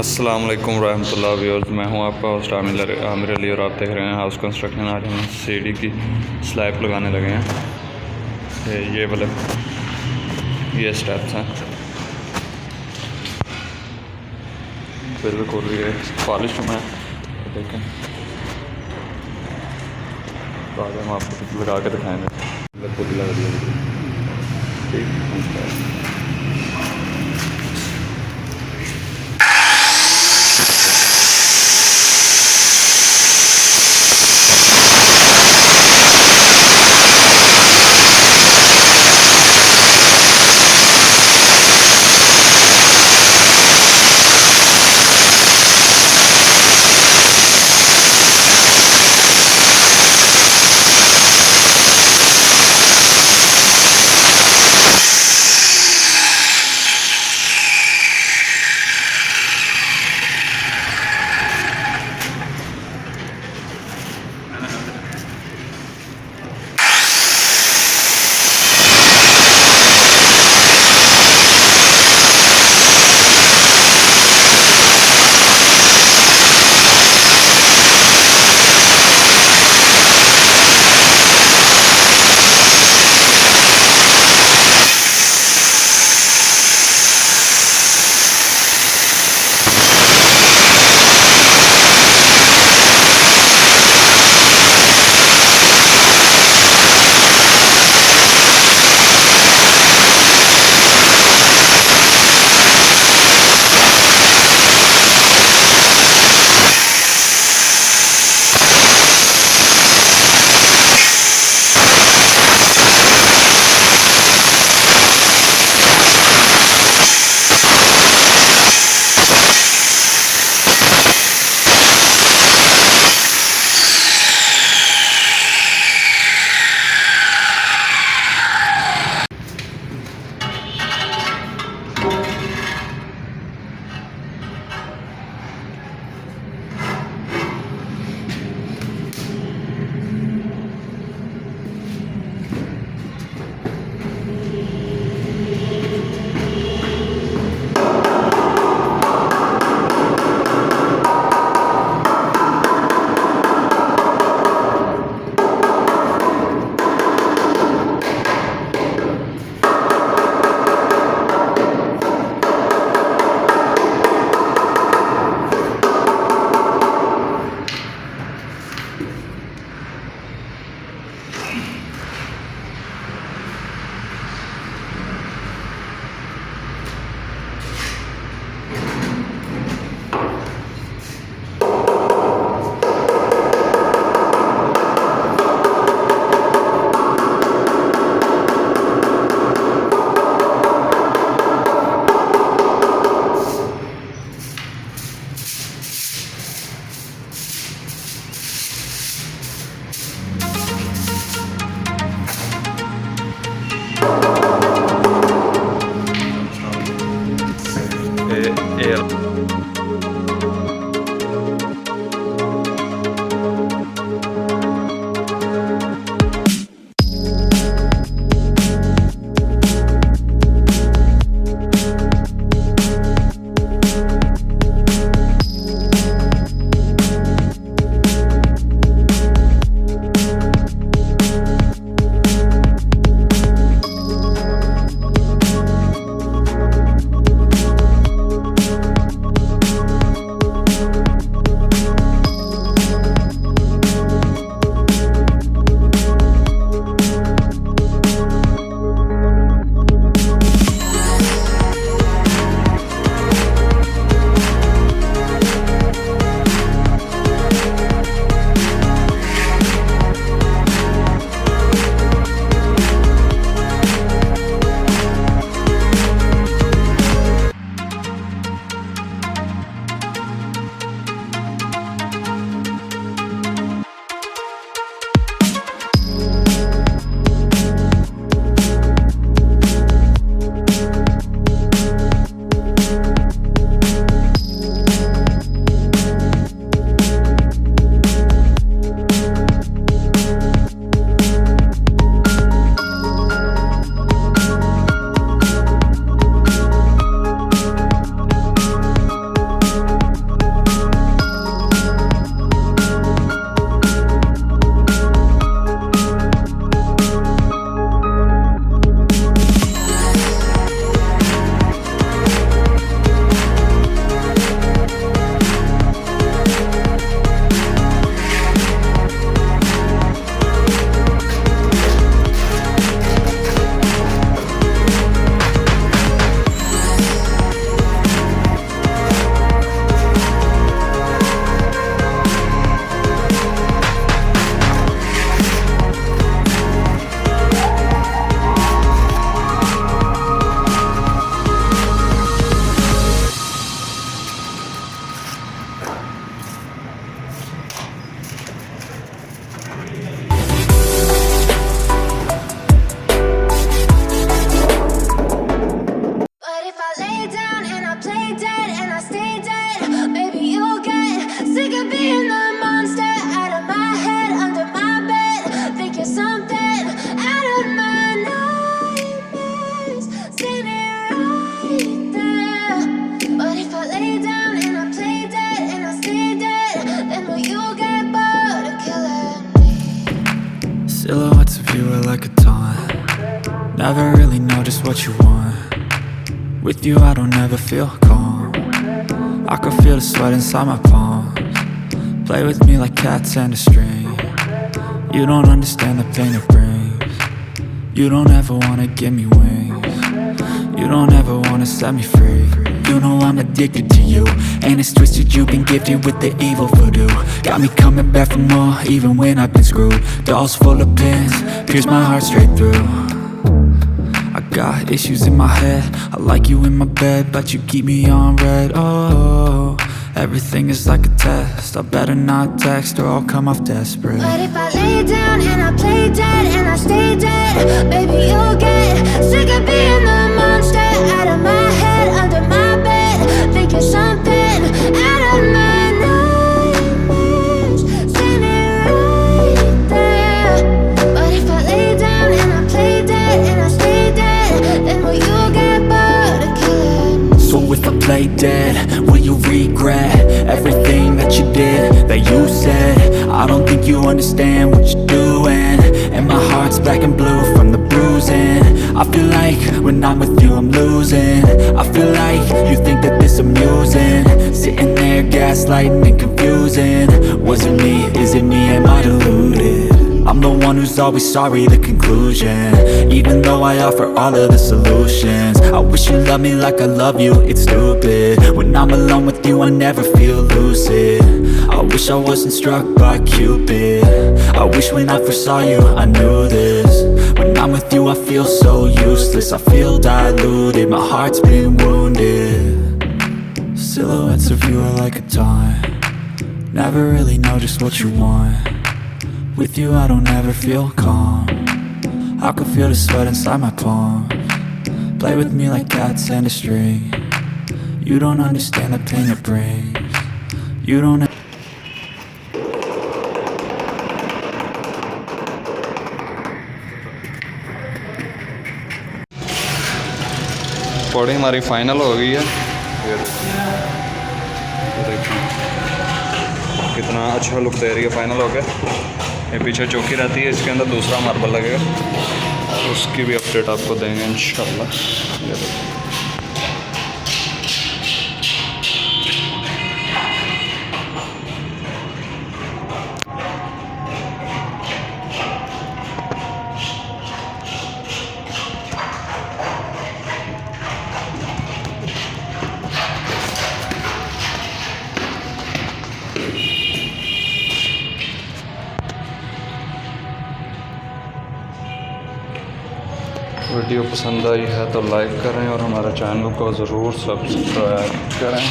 अस्सलाम वालेकुम रहमतुल्लाह व्यूअर्स, मैं हूं आपका होस्ट आमिर अली और आप देख रहे हैं हाउस कंस्ट्रक्शन। आज हम सीढ़ी की स्लैब लगाने लगे हैं। ये स्टेप्स हैं, बिल्कुल ये पॉलिश में देखें। तो आज हम आपको लगा के दिखाएँगे। बिल्कुल लगा दिया ठीक। But if I lay down and I play dead and I stay dead, maybe you'll get sick of being the monster out of my head, under my bed. Think you're something out of my nightmares, standing right there. But if I lay down and I play dead and I stay dead, then will you get bored of killing me? Silhouettes of you are like a taunt. Never really know just what you want. With you I don't ever feel calm. I can feel the sweat inside my palms. Play with me like cats and a string. You don't understand the pain it brings. You don't ever wanna give me wings. You don't ever wanna set me free. You know I'm addicted to you, and it's twisted, you've been gifted with the evil voodoo. Got me coming back for more, even when I've been screwed. Dolls full of pins, pierce my heart straight through. I got issues in my head, I like you in my bed, but you keep me on red. Oh, everything is like a test, I better not text or I'll come off desperate. But if I lay down and I play dead and I stay dead, baby you'll get sick of being the monster out of my head, under my bed. Think you're something out of my nightmares, standing right there. But if I lay down and I play dead and I stay dead, then will you get bored of killing me? So if I play dead, will you regret everything that you did, that you said? I don't think you understand what you're doing, and my heart's black and blue from the bruising. I feel like when I'm with you I'm losing. I feel like you think that this amusing, sitting there gaslighting and confusing. Was it me? Is it me? Am I deluded? I'm the one who's always sorry, the conclusion. Even though I offer all of the solutions, I wish you loved me like I love you, it's stupid. When I'm alone with you I never feel lucid. I wish I wasn't struck by Cupid. I wish when I first saw you I knew this. When I'm with you I feel so useless, I feel diluted, my heart's been wounded. Silhouettes of you are like a taunt. Never really know just what you want. With you I don't ever feel calm. I can feel the sweat inside my palms. Play with me like cats and a string. You don't understand the pain it brings. You don't. Recording हमारी final हो गई है। ये देखिए कितना अच्छा look दे रही है फाइनल हो गया। ये पीछे चौकी रहती है, इसके अंदर दूसरा मार्बल लगेगा, उसकी भी अपडेट आपको देंगे इंशाल्लाह। ये देखिए वीडियो पसंद आई है तो लाइक करें और हमारे चैनल को ज़रूर सब्सक्राइब करें।